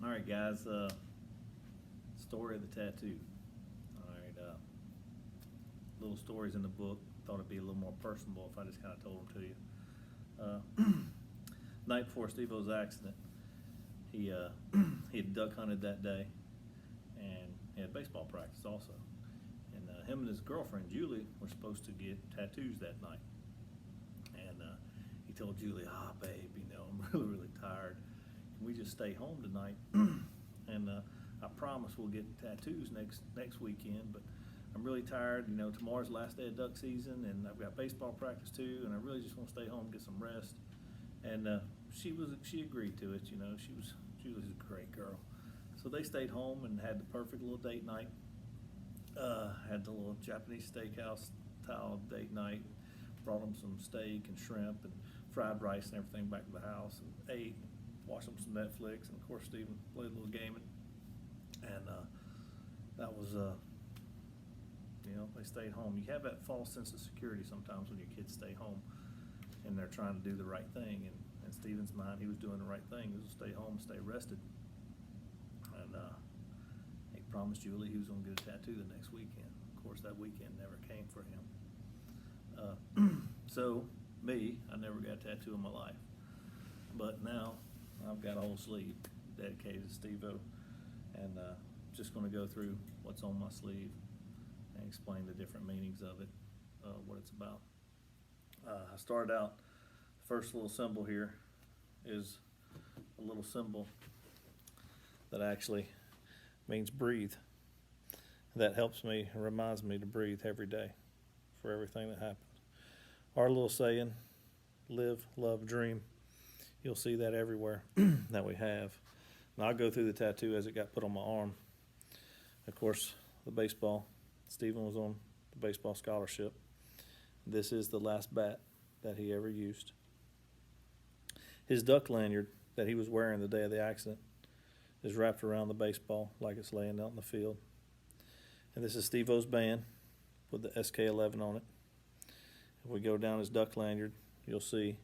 All right, guys. Story of the tattoo. All right. Little stories in the book. Thought it'd be a little more personable if I just kind of told them to you. Night before Steve-O's accident, he had duck hunted that day, and he had baseball practice also. And him and his girlfriend Julie were supposed to get tattoos that night. And he told Julie, babe, I'm really tired. Can we just stay home tonight? And I promise we'll get tattoos next weekend, but I'm really tired. Tomorrow's the last day of duck season, and I've got baseball practice too, and I really just want to stay home and get some rest. And she agreed to it. Julie's a great girl. So they stayed home and had the perfect little date night. Had the little Japanese steakhouse style date night. Brought them some steak and shrimp and fried rice and everything back to the house, and ate. Watched them some Netflix, and of course Stephen played a little gaming. And that was they stayed home. You have that false sense of security sometimes when your kids stay home and they're trying to do the right thing. And in Stephen's mind, he was doing the right thing. He was to stay home, stay rested. And he promised Julie he was going to get a tattoo the next weekend. Of course, that weekend never came for him. So I never got a tattoo in my life. But now I've got a whole sleeve dedicated to Steve-O, and just going to go through what's on my sleeve and explain the different meanings of it, what it's about. I started out, the first little symbol here is a little symbol that actually means breathe. That helps me, reminds me to breathe every day for everything that happens. Our little saying, live, love, dream. You'll see that everywhere that we have. Now I'll go through the tattoo as it got put on my arm. Of course, the baseball. Stephen was on the baseball scholarship. This is the last bat that he ever used. His duck lanyard that he was wearing the day of the accident is wrapped around the baseball like it's laying out in the field. And this is Steve-O's band with the SK11 on it. If we go down his duck lanyard, you'll see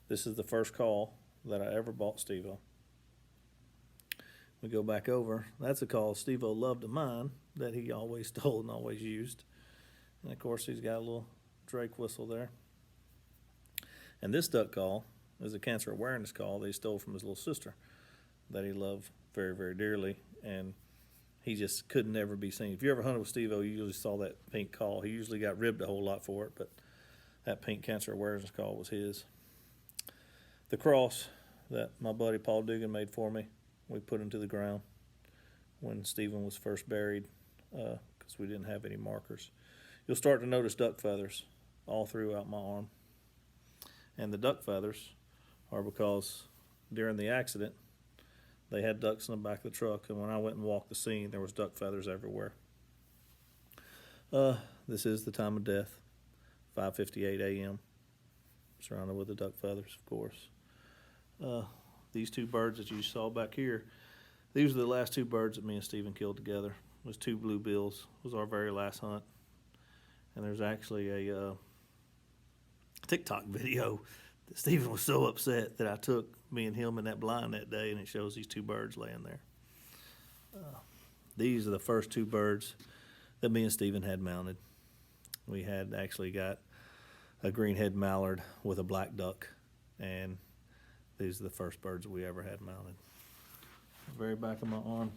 this is the first call that I ever bought Steve-O. We go back over. That's a call Steve-O loved of mine that he always stole and always used. And of course, he's got a little Drake whistle there. And this duck call is a cancer awareness call that he stole from his little sister that he loved very, very dearly. And he just could never be seen. If you ever hunted with Steve-O, you usually saw that pink call. He usually got ribbed a whole lot for it, but that pink cancer awareness call was his. The cross that my buddy Paul Dugan made for me, we put into the ground when Stephen was first buried because we didn't have any markers. You'll start to notice duck feathers all throughout my arm. And the duck feathers are because during the accident, they had ducks in the back of the truck, and when I went and walked the scene, there was duck feathers everywhere. This is the time of death, 5:58 a.m., surrounded with the duck feathers, of course. These two birds that you saw back here, these are the last two birds that me and Stephen killed together. It was two blue bills. It was our very last hunt. And there's actually a TikTok video that Stephen was so upset that I took me and him in that blind that day, and it shows these two birds laying there. These are the first two birds that me and Stephen had mounted. We had actually got a greenhead mallard with a black duck, and these are the first birds we ever had mounted. The very back of my arm,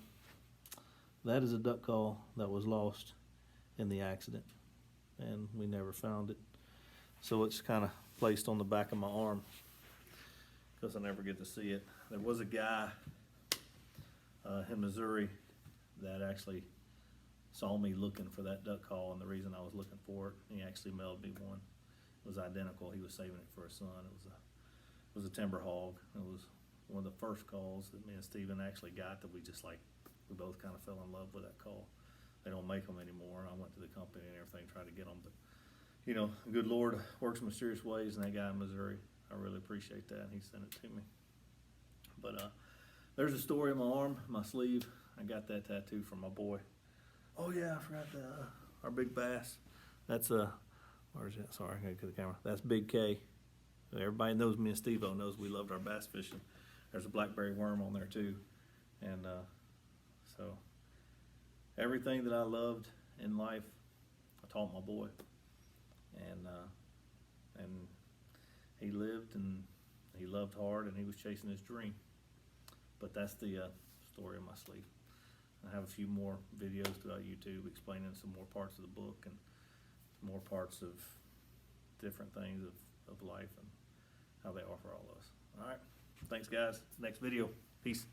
that is a duck call that was lost in the accident, and we never found it. So it's kind of placed on the back of my arm because I never get to see it. There was a guy in Missouri that actually saw me looking for that duck call, and the reason I was looking for it, he actually mailed me one. It was identical. He was saving it for his son. It was a timber hog. It was one of the first calls that me and Stephen actually got that we we both kind of fell in love with that call. They don't make them anymore. I went to the company and everything, tried to get them, but the good Lord works in mysterious ways, and that guy in Missouri, I really appreciate that, and he sent it to me. But there's a story in my arm, my sleeve. I got that tattoo from my boy. Oh yeah, I forgot our big bass. That's where's that? Sorry, I gotta get to the camera. That's Big K. Everybody knows me and Steve-O knows we loved our bass fishing. There's a blackberry worm on there too. And so everything that I loved in life, I taught my boy, and he lived and he loved hard and he was chasing his dream. But that's the story of my sleep. I have a few more videos throughout YouTube explaining some more parts of the book and more parts of different things of life and how they are for all of us. All right, thanks guys. Next video. Peace.